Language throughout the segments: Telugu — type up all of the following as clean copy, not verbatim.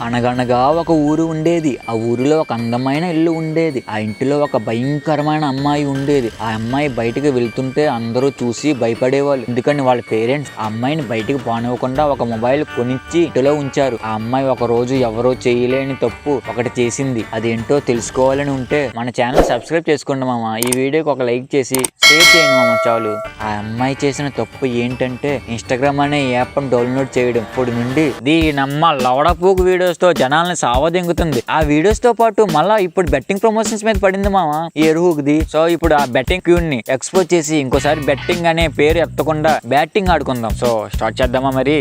అనగనగా ఒక ఊరు ఉండేది. ఆ ఊరిలో ఒక అందమైన ఇల్లు ఉండేది. ఆ ఇంటిలో ఒక భయంకరమైన అమ్మాయి ఉండేది. ఆ అమ్మాయి బయటకు వెళ్తుంటే అందరూ చూసి భయపడేవాళ్ళు. ఎందుకని వాళ్ళ పేరెంట్స్ ఆ అమ్మాయిని బయటకు పోనివ్వకుండా ఒక మొబైల్ కొనిచ్చి ఇంటిలో ఉంచారు. ఆ అమ్మాయి ఒక రోజు ఎవరో చేయలేని తప్పు ఒకటి చేసింది. అదేంటో తెలుసుకోవాలని ఉంటే మన ఛానల్ సబ్స్క్రైబ్ చేసుకోండి మామ. ఈ వీడియోకి ఒక లైక్ చేసి షేర్ చేయండి మామ చాలు. ఆ అమ్మాయి చేసిన తప్పు ఏంటంటే ఇన్స్టాగ్రామ్ అనే యాప్ డౌన్లోడ్ చేయడం. ఇప్పుడు నుండి దీనమ్మ లవడపూకు వీడియోస్ తో జనాల్ని సావదెంగుతుంది. ఆ వీడియోస్ తో పాటు మళ్ళా ఇప్పుడు బెట్టింగ్ ప్రమోషన్స్ మీద పడింది మామ ఈ ఎరువుది. సో ఇప్పుడు ఆ బెట్టింగ్ క్యూన్ ని ఎక్స్పోజ్ చేసి ఇంకోసారి బెట్టింగ్ అనే పేరు ఎత్తకుండా బ్యాటింగ్ ఆడుకుందాం. సో స్టార్ట్ చేద్దామా మరి.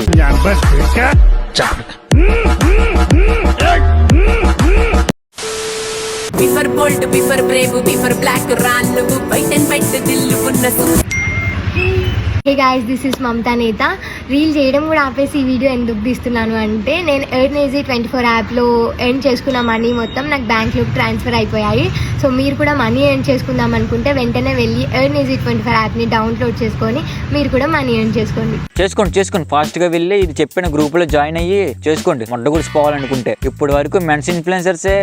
Before bolt before brave before black రాన్ నువ్వు బయట బయట దిల్లు ఉన్న hey guys, this is Mamata Neta. Reel చేయడం కూడా ఆపేసి ఈ వీడియో ఎందుకు తీస్తున్నాను అంటే నేను Earn-A-Easy24 యాప్లో ఎర్న్ చేసుకున్న మనీ మొత్తం నాకు బ్యాంక్లోకి ట్రాన్స్ఫర్ అయిపోయాయి. సో మీరు కూడా మనీ ఎర్న్ చేసుకుందాం అనుకుంటే వెంటనే వెళ్ళి Earn-A-Easy24 యాప్ని డౌన్లోడ్ చేసుకొని మీరు కూడా మనీ ఎర్న్ చేసుకోండి. ఫాస్ట్గా వెళ్ళి ఇది చెప్పిన గ్రూప్లో జాయిన్ అయ్యి చేసుకోండి. మొట్ట గుడిసిపోవాలనుకుంటే. ఇప్పటి వరకు మెన్స్ ఇన్ఫ్లుయెన్సర్సే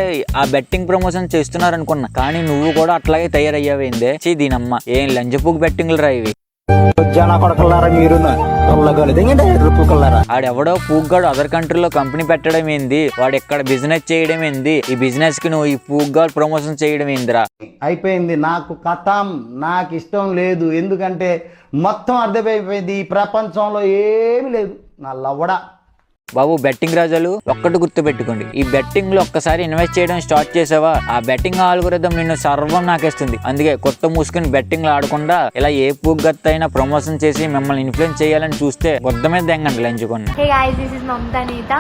ఆ బెట్టింగ్ ప్రమోషన్ చేస్తున్నారు అనుకున్నా, కానీ నువ్వు కూడా అట్లాగే తయారయ్యావేందే. దీనమ్మ ఏం లంజపూకు బెట్టింగ్లు రా ఇవి. ఆడెవడో పూగ్గాడు అదర్ కంట్రీలో కంపెనీ పెట్టడం ఏంది, వాడు ఎక్కడ బిజినెస్ చేయడం ఏంది, ఈ బిజినెస్ కి నువ్వు ఈ పూగ్గాడు ప్రమోషన్ చేయడం ఏందిరా. అయిపోయింది నాకు కథం. నాకు ఇష్టం లేదు, ఎందుకంటే మొత్తం అర్థమైపోయింది ఈ ప్రపంచంలో ఏమి లేదు. నా లవ్వడా బాబు బెట్టింగ్ రాజాలు ఒక్కటి గుర్తు పెట్టుకోండి. ఈ బెట్టింగ్ లో ఒక్కసారి ఇన్వెస్ట్ చేయడం స్టార్ట్ చేసావా, ఆ బెట్టింగ్ ఆల్గోరిథం నిన్ను సర్వం నాకేస్తుంది. అందుకే కొత్త మూసుకుని బెట్టింగ్ లో ఆడకుండా ఇలా ఏ పూగత్త అయినా ప్రమోషన్ చేసి మిమ్మల్ని ఇన్ఫ్లుయెన్స్ చేయాలని చూస్తే వద్ద మీద దెంగండి లంచుకోండి. Hey guys, this is Mamata Neta.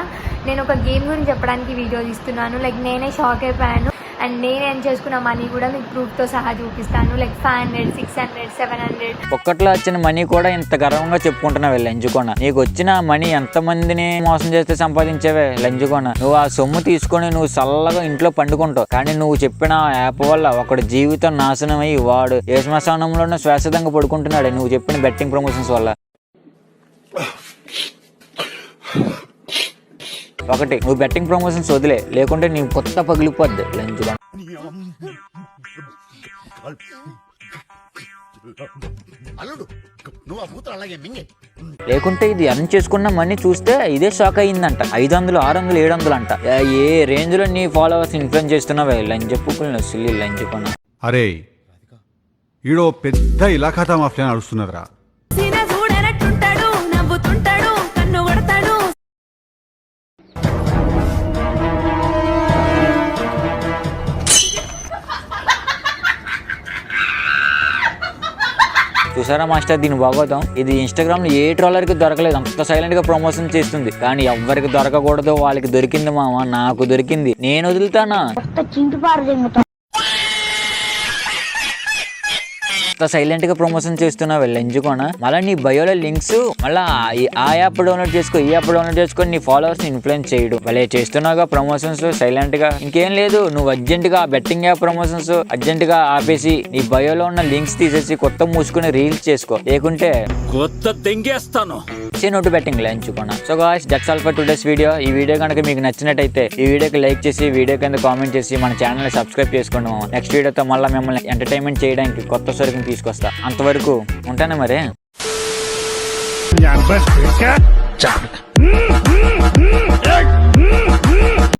నేను ఒక గేమ్ గురించి చెప్పడానికి వీడియో తీస్తున్నాను. లైక్ నేనే షాక్ అయిపోయాను. అండ్ నేను ఏం చేసుకున్న మనీ కూడా మీకు ప్రూఫ్తో సహా చూపిస్తాను. లైక్ 500, 600, 700. ఒక్కట్లో వచ్చిన మనీ కూడా ఇంత గర్వంగా చెప్పుకుంటున్నావే లంచుకోన. నీకు వచ్చిన మనీ ఎంత మందిని మోసం చేస్తే సంపాదించేవే లంచుకోన. నువ్వు ఆ సొమ్ము తీసుకొని నువ్వు చల్లగా ఇంట్లో పండుకుంటావు, కానీ నువ్వు చెప్పిన యాప్ వల్ల ఒకటి జీవితం నాశనం అయ్యి వాడు ఏ శ్మశానంలోనూ శ్వాసదంగా పడుకుంటున్నాడు నువ్వు చెప్పిన బెట్టింగ్ ప్రమోషన్స్ వల్ల. ఒకటి నువ్వు బెట్టింగ్ ప్రమోషన్స్ వదిలే, లేకుంటే నీ కొత్త పగిలిపోద్ది లంచుగా. లేకుంటే ఇది ఎర్న్ చేసుకున్న మనీ చూస్తే ఇదే షాక్ అయ్యిందంట. 500, 600, 700 అంట. ఏ రేంజ్ లో నీ ఫాలోవర్స్ ఇన్ఫ్లుయెన్స్ చేస్తున్నావే లంచెప్పుకుని సిల్లి లంచుకున్నా. అరే ఈడో పెద్ద ఇలాఖాతా మాఫియా నడుస్తున్నదిరా. చూడనట్టుంటాడు, నవ్వుతుంటాడు, కన్ను కొడతాడు. చూసారా మాస్టర్ దీని బాగోతాం. ఇది ఇన్స్టాగ్రామ్ లో ఏ ట్రోలర్ కి దొరకలేదు, అంత సైలెంట్ గా ప్రమోషన్ చేస్తుంది. కానీ ఎవరికి దొరకకూడదు వాళ్ళకి దొరికింది మామ. నాకు దొరికింది, నేను వదులుతానా? సైలెంట్ గా ప్రమోషన్ చేస్తున్నావు లంచుకోనా. మళ్ళీ నీ బయోలో లింక్స్ మళ్ళీ ఆ యాప్ డౌన్లోడ్ చేసుకో, ఈ యాప్ డౌన్లోడ్ చేసుకొని నీ ఫాలోవర్స్ ఇన్ఫ్లుయెన్స్ చేయడం భలే చేస్తున్నావుగా ప్రమోషన్స్ సైలెంట్ గా. ఇంకేం లేదు, నువ్వు అర్జెంట్ గా బెట్టింగ్ యాప్ ప్రమోషన్స్ అర్జెంట్ గా ఆపేసి నీ బయోలో ఉన్న లింక్స్ తీసేసి కొత్త మూసుకుని రీల్స్ చేసుకో, లేకుంటే కొత్త తెంగేస్తాను. నోటు బెట్టింగ్ లంచుకోనా. So guys, that's all for today's video. ఈ వీడియో కనుక మీకు నచ్చినట్టయితే ఈ వీడియోకి లైక్ చేసి వీడియో కింద కామెంట్ చేసి మన ఛానల్ సబ్స్క్రైబ్ చేసుకోండి. నెక్స్ట్ వీడియోతో మళ్ళీ మిమ్మల్ని ఎంటర్టైన్మెంట్ చేయడానికి కొత్త సరుకుని తీసుకొస్తా. అంతవరకు ఉంటానే మరి.